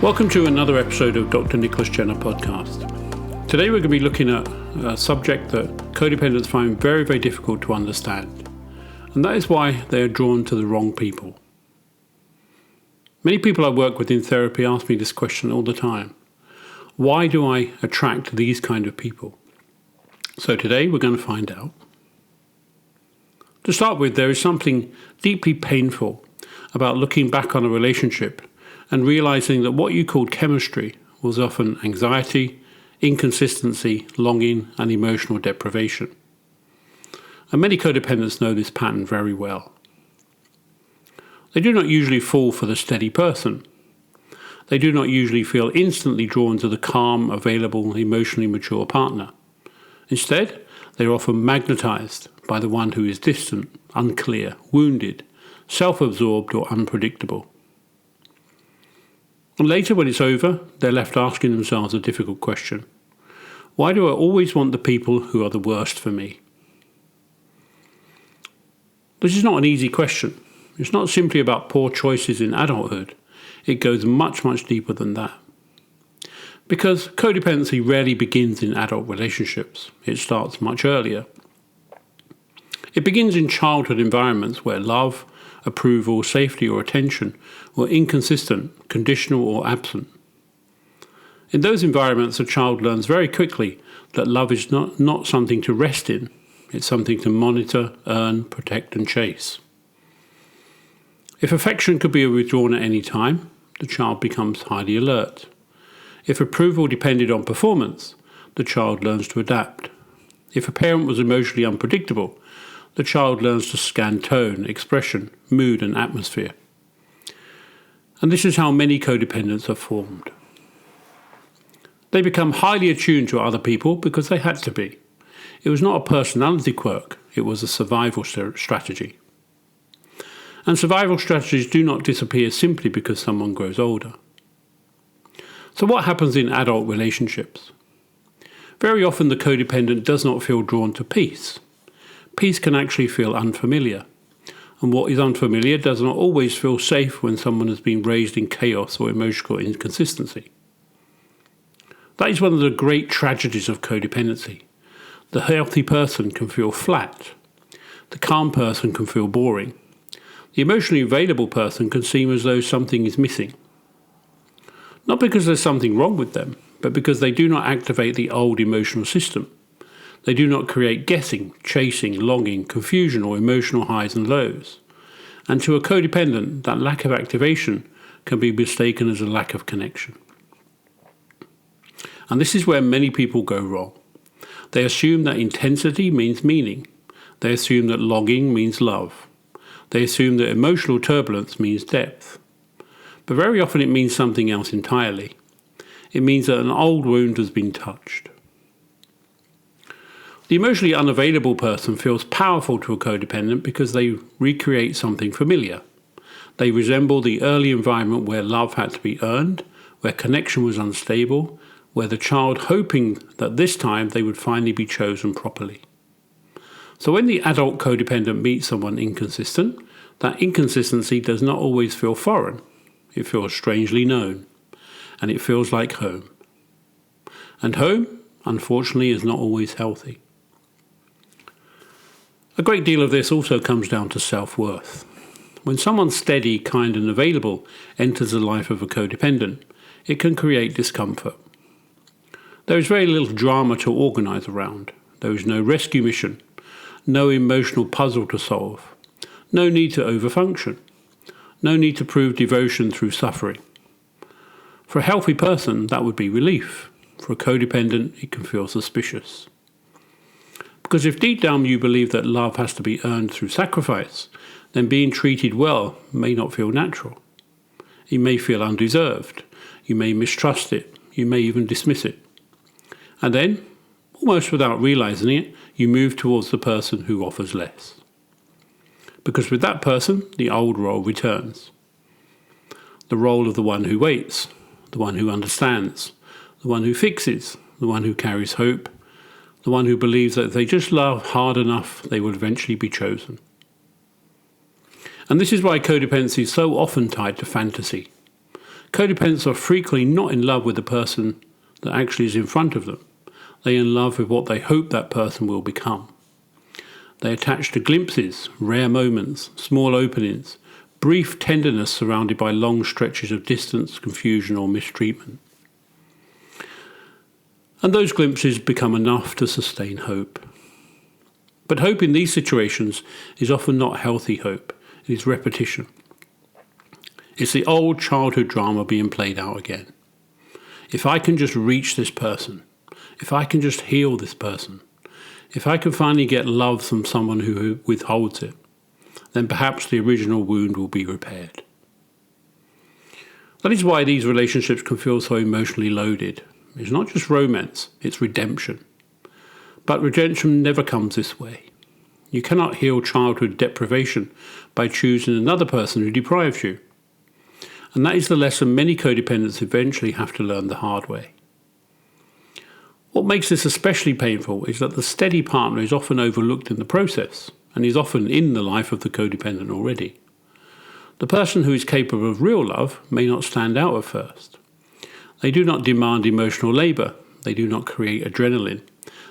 Welcome to another episode of Dr. Nicholas Jenner podcast. Today we're going to be looking at a subject that codependents find very, very difficult to understand. And that is why they are drawn to the wrong people. Many people I work with in therapy ask me this question all the time. Why do I attract these kind of people? So today we're going to find out. To start with, there is something deeply painful about looking back on a relationship and realizing that what you called chemistry was often anxiety, inconsistency, longing, and emotional deprivation. And many codependents know this pattern very well. They do not usually fall for the steady person. They do not usually feel instantly drawn to the calm, available, emotionally mature partner. Instead, they are often magnetized by the one who is distant, unclear, wounded, self-absorbed, or unpredictable. And later, when it's over, they're left asking themselves a difficult question. Why do I always want the people who are the worst for me? This is not an easy question. It's not simply about poor choices in adulthood. It goes much, much deeper than that. Because codependency rarely begins in adult relationships. It starts much earlier. It begins in childhood environments where love, approval, safety, or attention were inconsistent, conditional, or absent. In those environments, a child learns very quickly that love is not something to rest in. It's something to monitor, earn, protect, and chase. If affection could be withdrawn at any time, the child becomes highly alert. If approval depended on performance, the child learns to adapt. If a parent was emotionally unpredictable, the child learns to scan tone, expression, mood, and atmosphere. And this is how many codependents are formed. They become highly attuned to other people because they had to be. It was not a personality quirk, it was a survival strategy. And survival strategies do not disappear simply because someone grows older. So what happens in adult relationships? Very often the codependent does not feel drawn to peace. Peace can actually feel unfamiliar. And what is unfamiliar does not always feel safe when someone has been raised in chaos or emotional inconsistency. That is one of the great tragedies of codependency. The healthy person can feel flat. The calm person can feel boring. The emotionally available person can seem as though something is missing. Not because there's something wrong with them, but because they do not activate the old emotional system. They do not create guessing, chasing, longing, confusion, or emotional highs and lows. And to a codependent, that lack of activation can be mistaken as a lack of connection. And this is where many people go wrong. They assume that intensity means meaning. They assume that longing means love. They assume that emotional turbulence means depth. But very often it means something else entirely. It means that an old wound has been touched. The emotionally unavailable person feels powerful to a codependent because they recreate something familiar. They resemble the early environment where love had to be earned, where connection was unstable, where the child hoping that this time they would finally be chosen properly. So when the adult codependent meets someone inconsistent, that inconsistency does not always feel foreign. It feels strangely known, and it feels like home. And home, unfortunately, is not always healthy. A great deal of this also comes down to self-worth. When someone steady, kind, and available enters the life of a codependent, it can create discomfort. There is very little drama to organise around. There is no rescue mission, no emotional puzzle to solve, no need to overfunction, no need to prove devotion through suffering. For a healthy person, that would be relief. For a codependent, it can feel suspicious. Because if deep down you believe that love has to be earned through sacrifice, then being treated well may not feel natural. You may feel undeserved. You may mistrust it. You may even dismiss it. And then, almost without realizing it, you move towards the person who offers less. Because with that person, the old role returns. The role of the one who waits, the one who understands, the one who fixes, the one who carries hope, the one who believes that if they just love hard enough, they will eventually be chosen. And this is why codependency is so often tied to fantasy. Codependents are frequently not in love with the person that actually is in front of them. They are in love with what they hope that person will become. They attach to glimpses, rare moments, small openings, brief tenderness surrounded by long stretches of distance, confusion or mistreatment. And those glimpses become enough to sustain hope. But hope in these situations is often not healthy hope. It is repetition. It's the old childhood drama being played out again. If I can just reach this person, if I can just heal this person, if I can finally get love from someone who withholds it, then perhaps the original wound will be repaired. That is why these relationships can feel so emotionally loaded. It's not just romance, it's redemption. But redemption never comes this way. You cannot heal childhood deprivation by choosing another person who deprives you. And that is the lesson many codependents eventually have to learn the hard way. What makes this especially painful is that the steady partner is often overlooked in the process and is often in the life of the codependent already. The person who is capable of real love may not stand out at first. They do not demand emotional labour. They do not create adrenaline.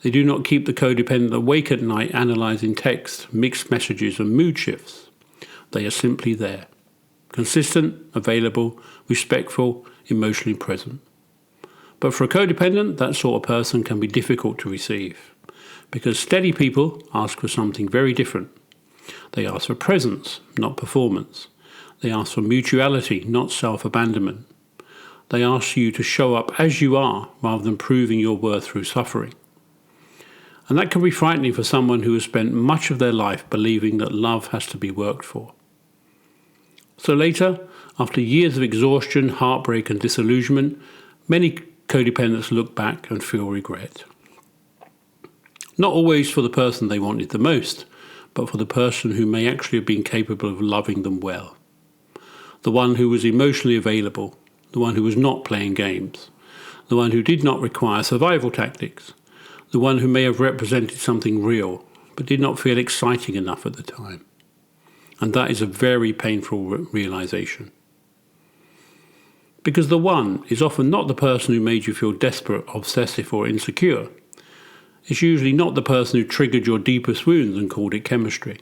They do not keep the codependent awake at night analysing text, mixed messages and mood shifts. They are simply there. Consistent, available, respectful, emotionally present. But for a codependent, that sort of person can be difficult to receive, because steady people ask for something very different. They ask for presence, not performance. They ask for mutuality, not self-abandonment. They ask you to show up as you are, rather than proving your worth through suffering. And that can be frightening for someone who has spent much of their life believing that love has to be worked for. So later, after years of exhaustion, heartbreak and disillusionment, many codependents look back and feel regret. Not always for the person they wanted the most, but for the person who may actually have been capable of loving them well. The one who was emotionally available, the one who was not playing games, the one who did not require survival tactics, the one who may have represented something real, but did not feel exciting enough at the time. And that is a very painful realization. Because the one is often not the person who made you feel desperate, obsessive or insecure. It's usually not the person who triggered your deepest wounds and called it chemistry.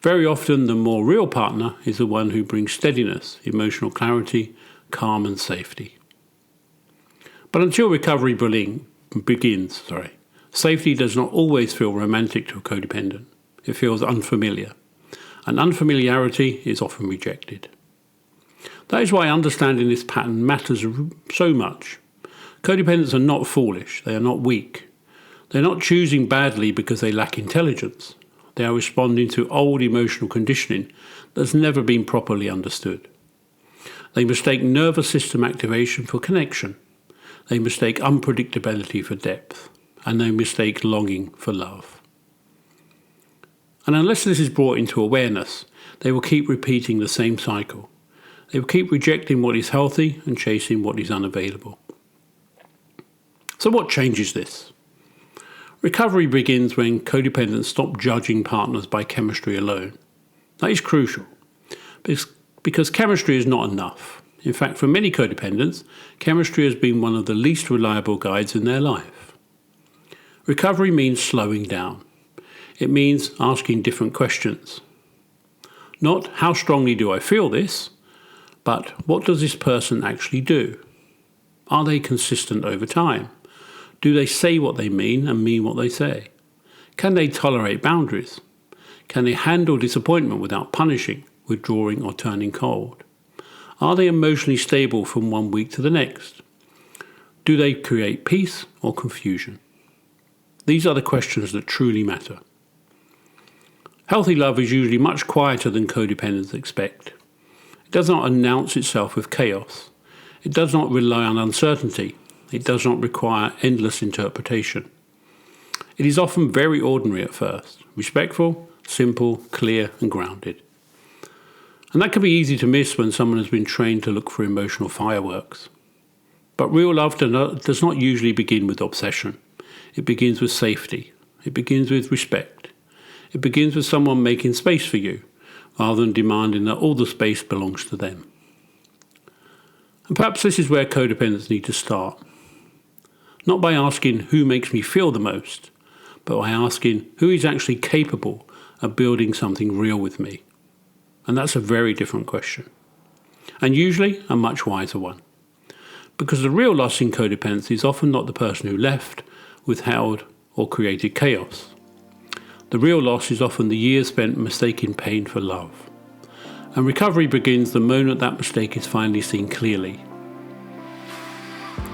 Very often the more real partner is the one who brings steadiness, emotional clarity, calm and safety. But until recovery begins, safety does not always feel romantic to a codependent. It feels unfamiliar. And unfamiliarity is often rejected. That is why understanding this pattern matters so much. Codependents are not foolish, they are not weak. They are not choosing badly because they lack intelligence. They are responding to old emotional conditioning that has never been properly understood. They mistake nervous system activation for connection. They mistake unpredictability for depth. And they mistake longing for love. And unless this is brought into awareness, they will keep repeating the same cycle. They will keep rejecting what is healthy and chasing what is unavailable. So what changes this? Recovery begins when codependents stop judging partners by chemistry alone. That is crucial, because chemistry is not enough. In fact, for many codependents, chemistry has been one of the least reliable guides in their life. Recovery means slowing down. It means asking different questions. Not how strongly do I feel this, but what does this person actually do? Are they consistent over time? Do they say what they mean and mean what they say? Can they tolerate boundaries? Can they handle disappointment without punishing, withdrawing or turning cold? Are they emotionally stable from one week to the next? Do they create peace or confusion? These are the questions that truly matter. Healthy love is usually much quieter than codependents expect. It does not announce itself with chaos. It does not rely on uncertainty. It does not require endless interpretation. It is often very ordinary at first, respectful, simple, clear and grounded. And that can be easy to miss when someone has been trained to look for emotional fireworks. But real love does not usually begin with obsession. It begins with safety. It begins with respect. It begins with someone making space for you, rather than demanding that all the space belongs to them. And perhaps this is where codependents need to start. Not by asking who makes me feel the most, but by asking who is actually capable of building something real with me. And that's a very different question. And usually a much wiser one. Because the real loss in codependency is often not the person who left, withheld, or created chaos. The real loss is often the years spent mistaking pain for love. And recovery begins the moment that mistake is finally seen clearly.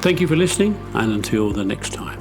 Thank you for listening, and until the next time.